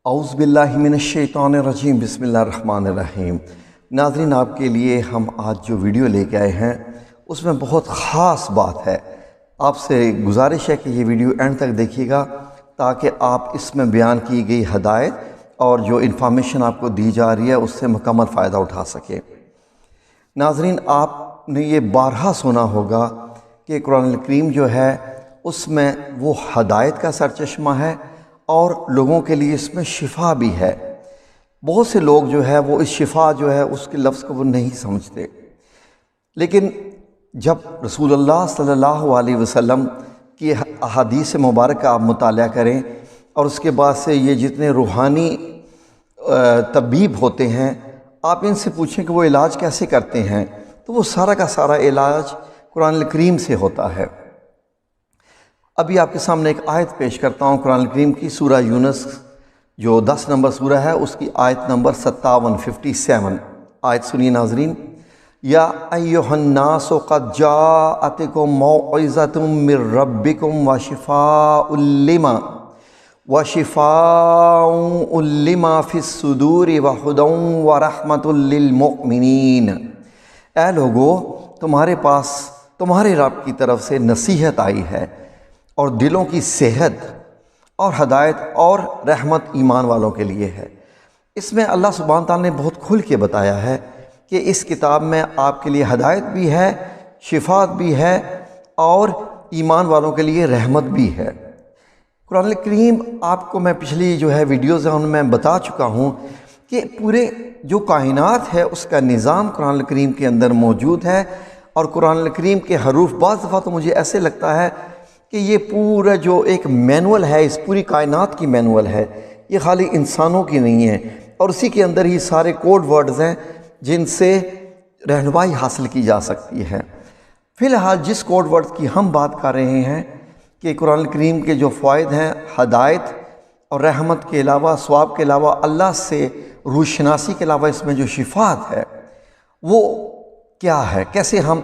اعوذ باللہ من الشیطان الرجیم بسم اللہ الرحمن الرحیم۔ ناظرین، آپ کے لیے ہم آج جو ویڈیو لے کے آئے ہیں اس میں بہت خاص بات ہے۔ آپ سے گزارش ہے کہ یہ ویڈیو اینڈ تک دیکھیے گا تاکہ آپ اس میں بیان کی گئی ہدایت اور جو انفارمیشن آپ کو دی جا رہی ہے اس سے مکمل فائدہ اٹھا سکیں۔ ناظرین، آپ نے یہ بارہا سنا ہوگا کہ قرآن الکریم جو ہے اس میں وہ ہدایت کا سرچشمہ ہے اور لوگوں کے لیے اس میں شفا بھی ہے۔ بہت سے لوگ جو ہے وہ اس شفا جو ہے اس کے لفظ کو وہ نہیں سمجھتے، لیکن جب رسول اللہ صلی اللہ علیہ وسلم کی احادیث مبارک کا آپ مطالعہ کریں اور اس کے بعد سے یہ جتنے روحانی طبیب ہوتے ہیں آپ ان سے پوچھیں کہ وہ علاج کیسے کرتے ہیں، تو وہ سارا کا سارا علاج قرآن الکریم سے ہوتا ہے۔ ابھی آپ کے سامنے ایک آیت پیش کرتا ہوں قرآن الکریم کی، سورہ یونس جو 10 نمبر سورہ ہے اس کی آیت نمبر 57 آیت سنیے ناظرین۔ یا ایھا الناس قد جاءتکم موعظۃ من ربکم وشفاء لما فی الصدور وہدی ورحمۃ للمؤمنین۔ اے لوگو، تمہارے پاس تمہارے رب کی طرف سے نصیحت آئی ہے اور دلوں کی صحت اور ہدایت اور رحمت ایمان والوں کے لیے ہے۔ اس میں اللہ سبحانہ تعالیٰ نے بہت کھل کے بتایا ہے کہ اس کتاب میں آپ کے لیے ہدایت بھی ہے، شفاعت بھی ہے اور ایمان والوں کے لیے رحمت بھی ہے۔ قرآن الکریم آپ کو میں پچھلی جو ہے ویڈیوز ہیں ان میں بتا چکا ہوں کہ پورے جو کائنات ہے اس کا نظام قرآن الکریم کے اندر موجود ہے، اور قرآن الکریم کے حروف بعض دفعہ تو مجھے ایسے لگتا ہے کہ یہ پورا جو ایک مینول ہے، اس پوری کائنات کی مینول ہے، یہ خالی انسانوں کی نہیں ہے، اور اسی کے اندر ہی سارے کوڈ ورڈز ہیں جن سے رہنمائی حاصل کی جا سکتی ہے۔ فی الحال جس کوڈ ورڈ کی ہم بات کر رہے ہیں کہ قرآن الکریم کے جو فوائد ہیں، ہدایت اور رحمت کے علاوہ، ثواب کے علاوہ، اللہ سے روشناسی کے علاوہ اس میں جو شفاعت ہے وہ کیا ہے، کیسے ہم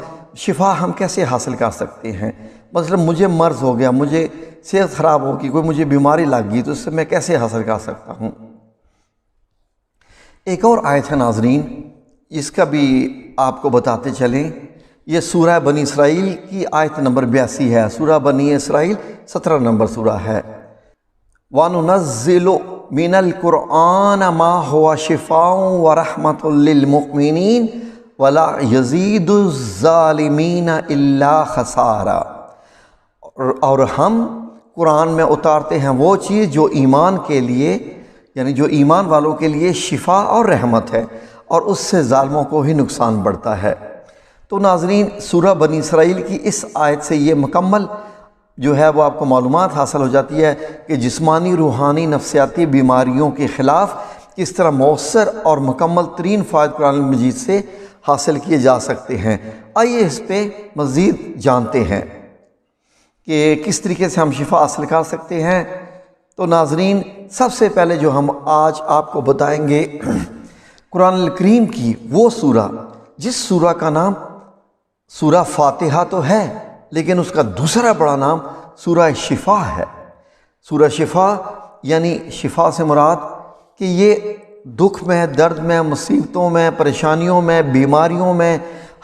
کیسے حاصل کر سکتے ہیں۔ مثلا مجھے مرض ہو گیا، مجھے صحت خراب ہوگی، کوئی مجھے بیماری لگ گئی، تو اس سے میں کیسے حاصل کر سکتا ہوں۔ ایک اور آیت ہے ناظرین، اس کا بھی آپ کو بتاتے چلیں، یہ سورہ بنی اسرائیل کی آیت نمبر 82 ہے۔ سورہ بنی اسرائیل 17 نمبر سورہ ہے۔ وَنُنَزِّلُ مِنَ الْقُرْآنِ مَا هُوَ شِفَاءٌ وَرَحْمَةٌ لِّلْمُؤْمِنِينَ وَلَا يَزِيدُ الظَّالِمِينَ إِلَّا خَسَارًا۔ اور ہم قرآن میں اتارتے ہیں وہ چیز جو ایمان کے لیے، یعنی جو ایمان والوں کے لیے شفا اور رحمت ہے، اور اس سے ظالموں کو ہی نقصان بڑھتا ہے۔ تو ناظرین، سورہ بنی اسرائیل کی اس آیت سے یہ مکمل جو ہے وہ آپ کو معلومات حاصل ہو جاتی ہے کہ جسمانی، روحانی، نفسیاتی بیماریوں کے خلاف کس طرح مؤثر اور مکمل ترین فائدے قرآن مجید سے حاصل کیے جا سکتے ہیں۔ آئیے اس پہ مزید جانتے ہیں کہ کس طریقے سے ہم شفا حاصل کر سکتے ہیں۔ تو ناظرین، سب سے پہلے جو ہم آج آپ کو بتائیں گے قرآن الکریم کی وہ سورہ جس سورہ کا نام سورہ فاتحہ تو ہے، لیکن اس کا دوسرا بڑا نام سورہ شفا ہے۔ سورہ شفا یعنی شفا سے مراد کہ یہ دکھ میں، درد میں، مصیبتوں میں، پریشانیوں میں، بیماریوں میں،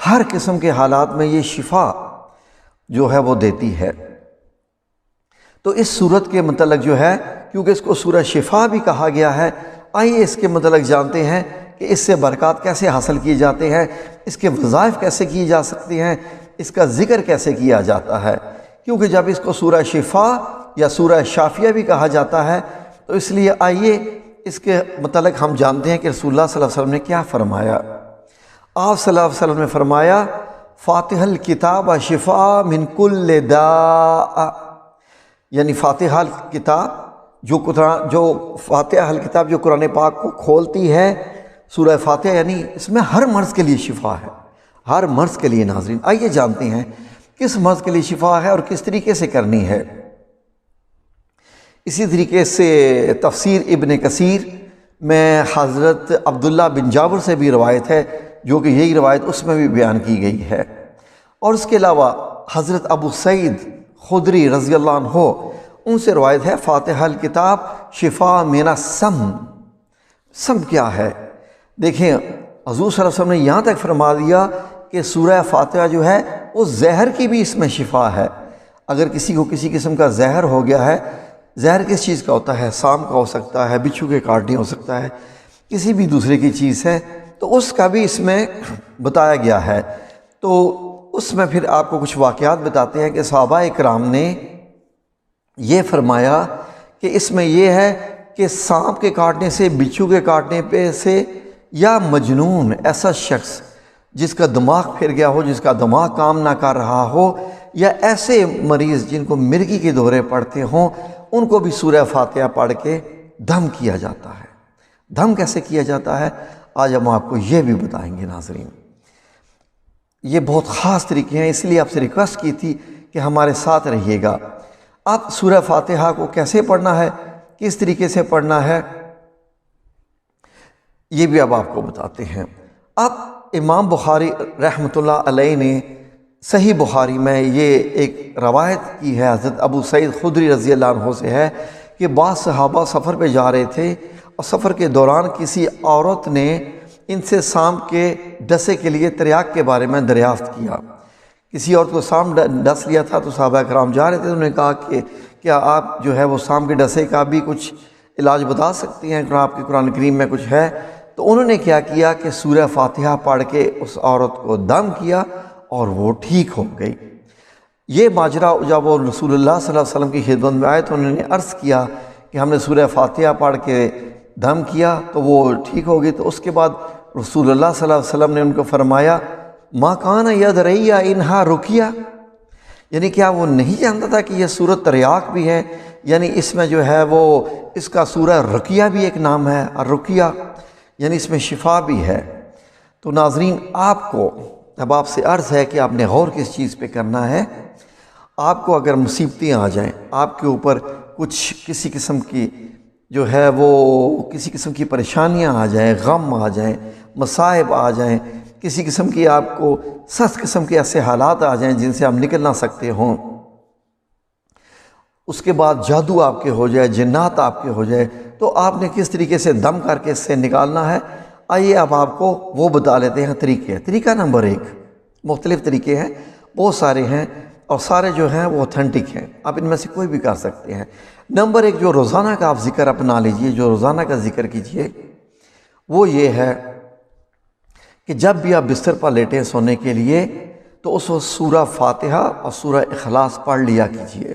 ہر قسم کے حالات میں یہ شفا جو ہے وہ دیتی ہے۔ تو اس صورت کے متعلق جو ہے، کیونکہ اس کو سورہ شفا بھی کہا گیا ہے، آئیے اس کے متعلق جانتے ہیں کہ اس سے برکات کیسے حاصل کیے جاتے ہیں، اس کے وظائف کیسے کیے جا سکتے ہیں، اس کا ذکر کیسے کیا جاتا ہے۔ کیونکہ جب اس کو سورہ شفا یا سورہ شافیہ بھی کہا جاتا ہے، تو اس لیے آئیے اس کے متعلق ہم جانتے ہیں کہ رسول اللہ صلی اللہ علیہ وسلم نے کیا فرمایا۔ آپ صلی اللہ علیہ وسلم نے فرمایا، فاتح الکتاب شفاء من کل داء، یعنی فاتحہ الکتاب جو قرآن پاک کو کھولتی ہے، سورہ فاتحہ یعنی اس میں ہر مرض کے لیے شفا ہے، ہر مرض کے لیے۔ ناظرین، آئیے جانتے ہیں کس مرض کے لیے شفا ہے اور کس طریقے سے کرنی ہے۔ اسی طریقے سے تفسیر ابن کثیر میں حضرت عبداللہ بن جابر سے بھی روایت ہے، جو کہ یہی روایت اس میں بھی بیان کی گئی ہے، اور اس کے علاوہ حضرت ابو سعید خدری رضی اللہ عنہ ان سے روایت ہے، فاتحہ الکتاب شفا من السم۔ سم کیا ہے؟ دیکھیں حضور صلی اللہ علیہ وسلم نے یہاں تک فرما دیا کہ سورہ فاتحہ جو ہے وہ زہر کی بھی اس میں شفا ہے۔ اگر کسی کو کسی قسم کا زہر ہو گیا ہے، زہر کس چیز کا ہوتا ہے؟ سام کا ہو سکتا ہے، بچھو کے کاٹنے ہو سکتا ہے، کسی بھی دوسرے کی چیز ہے، تو اس کا بھی اس میں بتایا گیا ہے۔ تو اس میں پھر آپ کو کچھ واقعات بتاتے ہیں کہ صحابہ اکرام نے یہ فرمایا کہ اس میں یہ ہے کہ سانپ کے کاٹنے سے، بچھو کے کاٹنے پہ سے، یا مجنون ایسا شخص جس کا دماغ پھر گیا ہو، جس کا دماغ کام نہ کر رہا ہو، یا ایسے مریض جن کو مرگی کے دورے پڑتے ہوں، ان کو بھی سورہ فاتحہ پڑھ کے دم کیا جاتا ہے۔ دم کیسے کیا جاتا ہے آج ہم آپ کو یہ بھی بتائیں گے ناظرین۔ یہ بہت خاص طریقے ہیں، اس لیے آپ سے ریکویسٹ کی تھی کہ ہمارے ساتھ رہیے گا۔ آپ سورہ فاتحہ کو کیسے پڑھنا ہے، کس طریقے سے پڑھنا ہے، یہ بھی اب آپ کو بتاتے ہیں۔ اب امام بخاری رحمۃ اللہ علیہ نے صحیح بخاری میں یہ ایک روایت کی ہے، حضرت ابو سعید خدری رضی اللہ عنہ سے ہے کہ بعض صحابہ سفر پہ جا رہے تھے اور سفر کے دوران کسی عورت نے ان سے سانپ کے ڈسے کے لیے تریاق کے بارے میں دریافت کیا۔ کسی عورت کو سانپ ڈس لیا تھا تو صحابہ کرام جا رہے تھے، انہوں نے کہا کہ کیا آپ جو ہے وہ سانپ کے ڈسے کا بھی کچھ علاج بتا سکتی ہیں، آپ کے قرآن کریم میں کچھ ہے؟ تو انہوں نے کیا کیا کہ سورہ فاتحہ پڑھ کے اس عورت کو دم کیا اور وہ ٹھیک ہو گئی۔ یہ ماجرا جب وہ رسول اللہ صلی اللہ علیہ وسلم کی خدمت میں آئے تو انہوں نے عرض کیا کہ ہم نے سورہ فاتحہ پڑھ کے دم کیا تو وہ ٹھیک ہو گئی۔ تو اس کے بعد رسول اللہ صلی اللہ علیہ وسلم نے ان کو فرمایا ما کان یدری انہا رقیہ، یعنی کیا وہ نہیں جانتا تھا کہ یہ سورۃ تریاق بھی ہے، یعنی اس میں جو ہے وہ اس کا سورہ رقیہ بھی ایک نام ہے، الرقیہ، یعنی اس میں شفا بھی ہے۔ تو ناظرین آپ کو اب آپ سے عرض ہے کہ آپ نے غور کس چیز پہ کرنا ہے۔ آپ کو اگر مصیبتیں آ جائیں، آپ کے اوپر کچھ کسی قسم کی جو ہے وہ کسی قسم کی پریشانیاں آ جائیں، غم آ جائیں، مصائب آ جائیں، کسی قسم کی آپ کو سخت قسم کے ایسے حالات آ جائیں جن سے آپ نکل نہ سکتے ہوں، اس کے بعد جادو آپ کے ہو جائے، جنات آپ کے ہو جائے، تو آپ نے کس طریقے سے دم کر کے اس سے نکالنا ہے۔ آئیے اب آپ کو وہ بتا لیتے ہیں طریقے۔ طریقہ نمبر 1، مختلف طریقے ہیں، بہت سارے ہیں اور سارے جو ہیں وہ اوتھینٹک ہیں، آپ ان میں سے کوئی بھی کر سکتے ہیں۔ نمبر 1 جو روزانہ کا آپ ذکر اپنا لیجئے، جو روزانہ کا ذکر کیجئے، وہ یہ ہے کہ جب بھی آپ بستر پر لیٹیں سونے کے لیے تو اس وقت سورہ فاتحہ اور سورہ اخلاص پڑھ لیا کیجئے،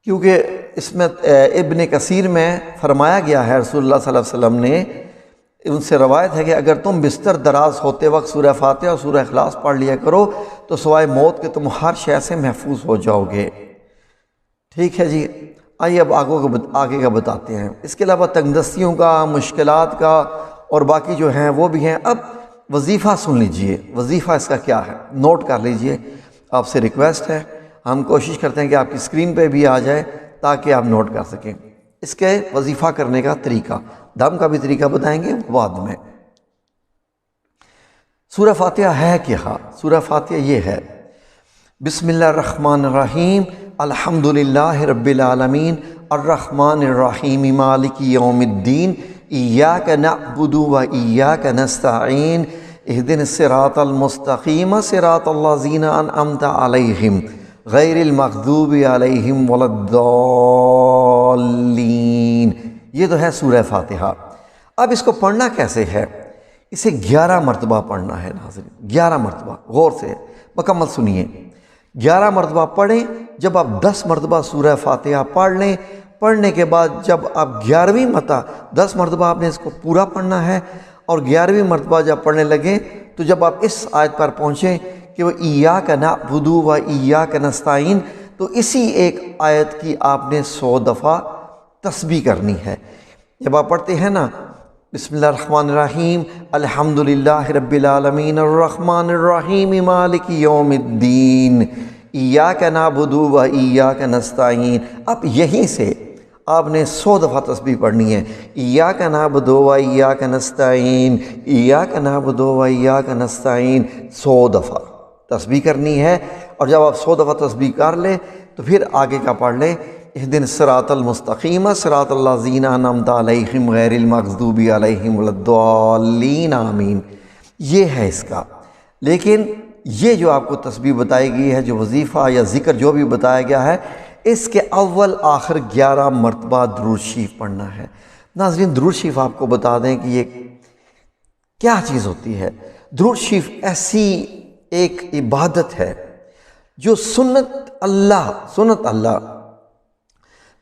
کیونکہ اس میں ابن کثیر میں فرمایا گیا ہے، رسول اللہ صلی اللہ علیہ وسلم نے ان سے روایت ہے کہ اگر تم بستر دراز ہوتے وقت سورہ فاتحہ اور سورہ اخلاص پڑھ لیا کرو تو سوائے موت کے تم ہر شے سے محفوظ ہو جاؤ گے۔ ٹھیک ہے جی، آئیے اب آگے کا بتاتے ہیں۔ اس کے علاوہ تنگ دستیوں کا، مشکلات کا اور باقی جو ہیں وہ بھی ہیں۔ اب وظیفہ سن لیجئے، وظیفہ اس کا کیا ہے نوٹ کر لیجئے، آپ سے ریکویسٹ ہے، ہم کوشش کرتے ہیں کہ آپ کی اسکرین پہ بھی آ جائے تاکہ آپ نوٹ کر سکیں۔ اس کے وظیفہ کرنے کا طریقہ، دم کا بھی طریقہ بتائیں گے بعد میں۔ سورہ فاتحہ ہے کیا؟ سورہ فاتحہ یہ ہے، بسم اللہ الرحمن الرحیم، الحمدللہ رب العالمین، الرحمن الرحیم، مالک یوم الدین، ایاک نعبد و ایاک نستعین، اہدنا الصراط المستقیم، صراط الذین انعمت علیہم غیر المغضوب علیہم ولا الضالین۔ یہ تو ہے سورہ فاتحہ۔ اب اس کو پڑھنا کیسے ہے؟ اسے 11 مرتبہ پڑھنا ہے ناظرین، 11 مرتبہ، غور سے مکمل سنیے۔ 11 مرتبہ پڑھیں۔ جب آپ 10 مرتبہ سورہ فاتحہ پڑھ لیں، پڑھنے کے بعد جب آپ 11ویں مرتبہ، 10 مرتبہ آپ نے اس کو پورا پڑھنا ہے، اور 11ویں مرتبہ جب پڑھنے لگیں تو جب آپ اس آیت پر پہنچیں کہ وہ ایاک نعبد و ایاک نستعین، تو اسی ایک آیت کی آپ نے 100 دفعہ تسبیح کرنی ہے۔ جب آپ پڑھتے ہیں نا بسم اللہ الرحمن الرحیم، الحمدللہ رب العالمین، الرحمن الرحیم، مالک یوم الدین، ایاک نعبد و ایاک نستعین، اب یہیں سے آپ نے 100 دفعہ تسبیح پڑھنی ہے۔ ایاک نعبد و ایاک نستعین، ایاک نعبد و ایاک نستعین، 100 دفعہ تسبیح کرنی ہے۔ اور جب آپ 100 دفعہ تسبیح کر لیں تو پھر آگے کا پڑھ لیں، اہدنا الصراط المستقیم صراط الذین انعمت علیہم غیر المغضوب علیہم ولا الضالین آمین، یہ ہے اس کا۔ لیکن یہ جو آپ کو تسبیح بتائی گئی ہے، جو وظیفہ یا ذکر جو بھی بتایا گیا ہے، اس کے اول آخر 11 مرتبہ درود شریف پڑھنا ہے۔ ناظرین، درود شریف آپ کو بتا دیں کہ یہ کیا چیز ہوتی ہے۔ درود شریف ایسی ایک عبادت ہے جو سنت اللہ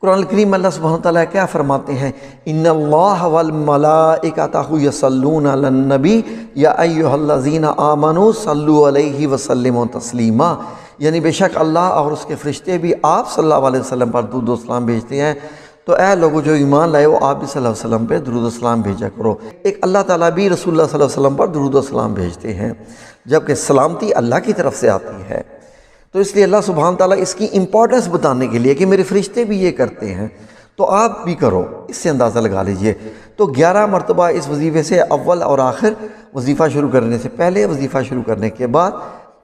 قرآن الکریم اللہ سبحانہ وتعالیٰ کیا فرماتے ہیں؟ ان اللہ والملائکۃ یصلون علی النبی یا ایھا الذین آمنوا صلوا علیہ وسلموا تسلیما، یعنی بے شک اللہ اور اس کے فرشتے بھی آپ صلی اللہ علیہ وسلم پر درود و سلام بھیجتے ہیں، تو اے لوگوں جو ایمان لائے وہ آپ بھی صلی اللہ علیہ وسلم پہ درود و سلام بھیجا کرو۔ ایک اللہ تعالیٰ بھی رسول اللہ صلی اللہ علیہ وسلم پر درود و سلام بھیجتے ہیں، جبکہ سلامتی اللہ کی طرف سے آتی ہے۔ تو اس لیے اللہ سبحانہ تعالیٰ اس کی امپورٹنس بتانے کے لیے کہ میرے فرشتے بھی یہ کرتے ہیں تو آپ بھی کرو، اس سے اندازہ لگا لیجئے۔ تو 11 مرتبہ اس وظیفے سے اول اور آخر، وظیفہ شروع کرنے سے پہلے، وظیفہ شروع کرنے کے بعد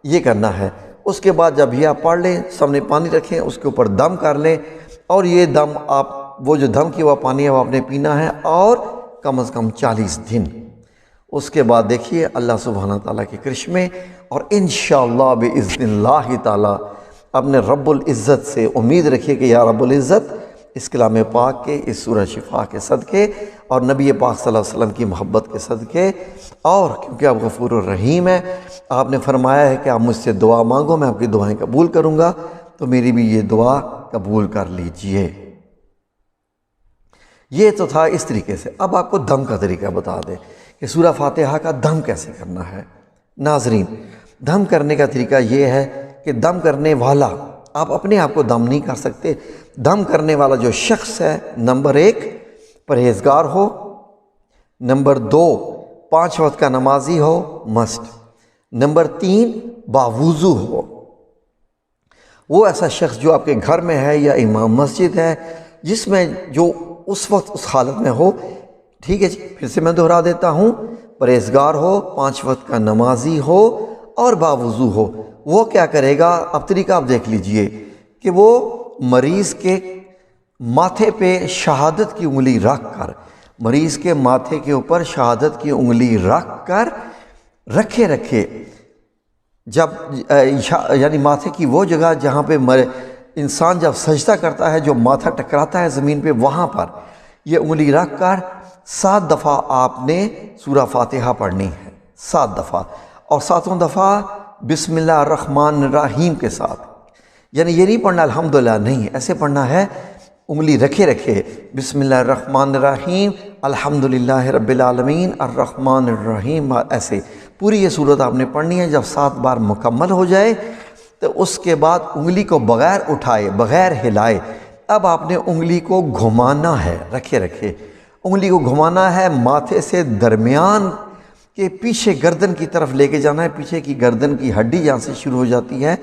یہ کرنا ہے۔ اس کے بعد جب یہ آپ پڑھ لیں، سامنے پانی رکھیں، اس کے اوپر دم کر لیں، اور یہ دم آپ وہ جو دم کیا ہوا پانی ہے وہ آپ نے پینا ہے، اور کم از کم 40 دن۔ اس کے بعد دیکھیے اللہ سبحانہ تعالیٰ کے کرشمے، اور انشاءاللہ باذن اللہ تعالیٰ اپنے رب العزت سے امید رکھیے کہ یا رب العزت اس کلام پاک کے، اس سورہ شفا کے صدقے، اور نبی پاک صلی اللہ علیہ وسلم کی محبت کے صدقے، اور کیونکہ آپ غفور الرحیم ہیں، آپ نے فرمایا ہے کہ آپ مجھ سے دعا مانگو، میں آپ کی دعائیں قبول کروں گا، تو میری بھی یہ دعا قبول کر لیجئے۔ یہ تو تھا اس طریقے سے۔ اب آپ کو دم کا طریقہ بتا دیں کہ سورہ فاتحہ کا دم کیسے کرنا ہے۔ ناظرین، دم کرنے کا طریقہ یہ ہے کہ دم کرنے والا، آپ اپنے آپ کو دم نہیں کر سکتے، دم کرنے والا جو شخص ہے، نمبر 1 پرہیزگار ہو، نمبر 2 5 وقت کا نمازی ہو مسٹ، نمبر 3 باوضو ہو۔ وہ ایسا شخص جو آپ کے گھر میں ہے یا امام مسجد ہے، جس میں جو اس وقت اس حالت میں ہو، ٹھیک ہے جی، پھر سے میں دہرا دیتا ہوں، پرہیزگار ہو، 5 وقت کا نمازی ہو اور باوضو ہو۔ وہ کیا کرے گا؟ اب طریقہ آپ دیکھ لیجئے کہ وہ مریض کے ماتھے پہ شہادت کی انگلی رکھ کر، مریض کے ماتھے کے اوپر شہادت کی انگلی رکھ کر رکھے جب یعنی ماتھے کی وہ جگہ جہاں پہ انسان جب سجدہ کرتا ہے، جو ماتھا ٹکراتا ہے زمین پہ، وہاں پر یہ انگلی رکھ کر 7 دفعہ آپ نے سورہ فاتحہ پڑھنی ہے، 7 دفعہ، اور 7 دفعہ بسم اللہ الرحمن الرحیم کے ساتھ۔ یعنی یہ نہیں پڑھنا الحمدللہ، نہیں، ایسے پڑھنا ہے انگلی رکھے بسم اللہ الرحمن الرحیم الحمدللہ رب العالمین الرحمن الرحیم، ایسے پوری یہ صورت آپ نے پڑھنی ہے۔ جب 7 بار مکمل ہو جائے تو اس کے بعد انگلی کو بغیر اٹھائے، بغیر ہلائے، اب آپ نے انگلی کو گھمانا ہے، رکھے انگلی کو گھمانا ہے، ماتھے سے درمیان کے پیچھے گردن کی طرف لے کے جانا ہے، پیچھے کی گردن کی ہڈی جہاں سے شروع ہو جاتی ہے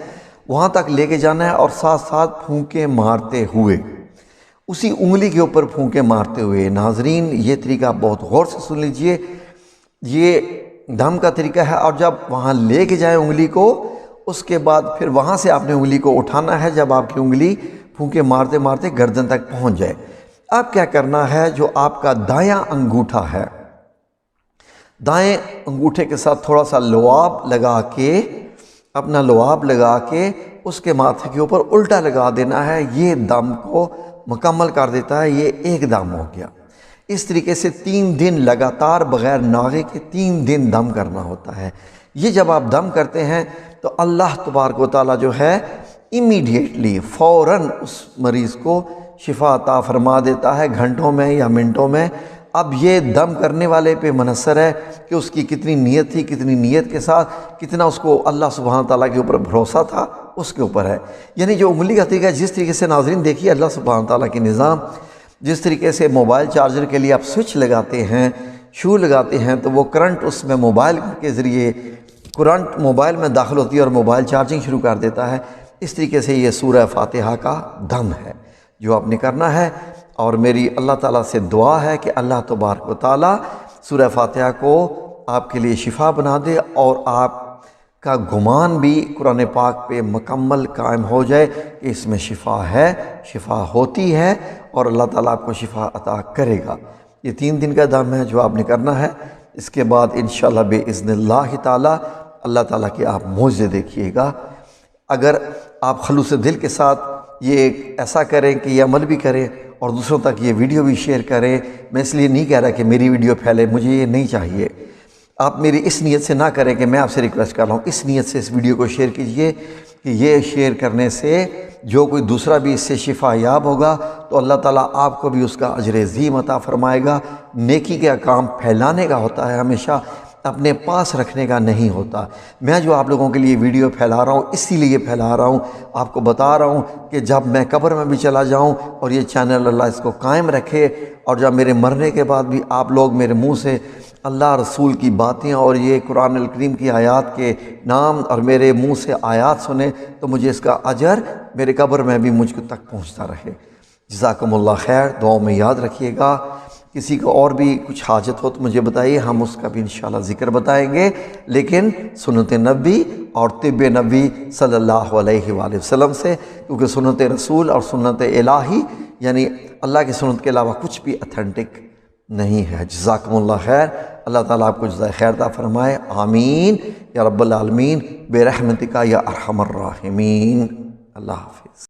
وہاں تک لے کے جانا ہے، اور ساتھ ساتھ پھونکے مارتے ہوئے، اسی انگلی کے اوپر پھونکے مارتے ہوئے۔ ناظرین، یہ طریقہ بہت غور سے سن لیجئے، یہ دم کا طریقہ ہے۔ اور جب وہاں لے کے جائیں انگلی کو، اس کے بعد پھر وہاں سے آپ نے انگلی کو اٹھانا ہے، جب آپ کی انگلی پھونکے مارتے مارتے گردن تک پہنچ جائے۔ اب کیا کرنا ہے؟ جو آپ کا دایاں انگوٹھا ہے، دائیں انگوٹھے کے ساتھ تھوڑا سا لعاب لگا کے، اپنا لعاب لگا کے اس کے ماتھے کے اوپر الٹا لگا دینا ہے، یہ دم کو مکمل کر دیتا ہے۔ یہ ایک دم ہو گیا۔ اس طریقے سے 3 دن لگاتار بغیر ناغے کے 3 دن دم کرنا ہوتا ہے۔ یہ جب آپ دم کرتے ہیں تو اللہ تبارک و تعالیٰ جو ہے امیڈیٹلی، فوراً اس مریض کو شفا عطا فرما دیتا ہے، گھنٹوں میں یا منٹوں میں۔ اب یہ دم کرنے والے پہ منحصر ہے کہ اس کی کتنی نیت تھی، کتنی نیت کے ساتھ، کتنا اس کو اللہ سبحانہ تعالیٰ کے اوپر بھروسہ تھا، اس کے اوپر ہے۔ یعنی جو انگلی کا طریقہ ہے، جس طریقے سے ناظرین دیکھیے اللہ سبحانہ تعالیٰ کے نظام، جس طریقے سے موبائل چارجر کے لیے آپ سوئچ لگاتے ہیں، شو لگاتے ہیں، تو وہ کرنٹ اس میں موبائل کے ذریعے کرنٹ موبائل میں داخل ہوتی ہے اور موبائل چارجنگ شروع کر دیتا ہے۔ اس طریقے سے یہ سورہ فاتحہ کا دم ہے جو آپ نے کرنا ہے۔ اور میری اللہ تعالیٰ سے دعا ہے کہ اللہ تبارک و تعالیٰ سورہ فاتحہ کو آپ کے لیے شفا بنا دے، اور آپ کا گمان بھی قرآن پاک پہ مکمل قائم ہو جائے کہ اس میں شفا ہے، شفا ہوتی ہے اور اللہ تعالیٰ آپ کو شفا عطا کرے گا۔ یہ 3 دن کا دم ہے جو آپ نے کرنا ہے۔ اس کے بعد انشاءاللہ بإذن اللہ تعالیٰ اللہ تعالیٰ کے آپ معجزے دیکھیے گا۔ اگر آپ خلوص دل کے ساتھ یہ ایسا کریں کہ یہ عمل بھی کریں اور دوسروں تک یہ ویڈیو بھی شیئر کریں، میں اس لیے نہیں کہہ رہا کہ میری ویڈیو پھیلے، مجھے یہ نہیں چاہیے۔ آپ میری اس نیت سے نہ کریں کہ میں آپ سے ریکویسٹ کر رہا ہوں، اس نیت سے اس ویڈیو کو شیئر کیجئے کہ یہ شیئر کرنے سے جو کوئی دوسرا بھی اس سے شفا یاب ہوگا تو اللہ تعالیٰ آپ کو بھی اس کا اجر عظیم عطا فرمائے گا۔ نیکی کا کام پھیلانے کا ہوتا ہے، ہمیشہ اپنے پاس رکھنے کا نہیں ہوتا۔ میں جو آپ لوگوں کے لیے ویڈیو پھیلا رہا ہوں اسی لیے پھیلا رہا ہوں، آپ کو بتا رہا ہوں کہ جب میں قبر میں بھی چلا جاؤں اور یہ چینل اللہ اس کو قائم رکھے، اور جب میرے مرنے کے بعد بھی آپ لوگ میرے منہ سے اللہ رسول کی باتیں اور یہ قرآن الکریم کی آیات کے نام اور میرے منہ سے آیات سنیں تو مجھے اس کا اجر میرے قبر میں بھی مجھ کو تک پہنچتا رہے۔ جزاکم اللہ خیر، دعاؤں میں یاد رکھیے گا۔ کسی کو اور بھی کچھ حاجت ہو تو مجھے بتائیے، ہم اس کا بھی انشاءاللہ ذکر بتائیں گے، لیکن سنت نبی اور طب نبی صلی اللہ علیہ وآلہ وسلم سے، کیونکہ سنت رسول اور سنت الہی یعنی اللہ کی سنت کے علاوہ کچھ بھی اتھینٹک نہیں ہے۔ جزاکم اللہ خیر، اللہ تعالیٰ آپ کو جزائے خیر عطا فرمائے، آمین یا رب العالمین، برحمتک یا ارحم الراحمین۔ اللہ حافظ۔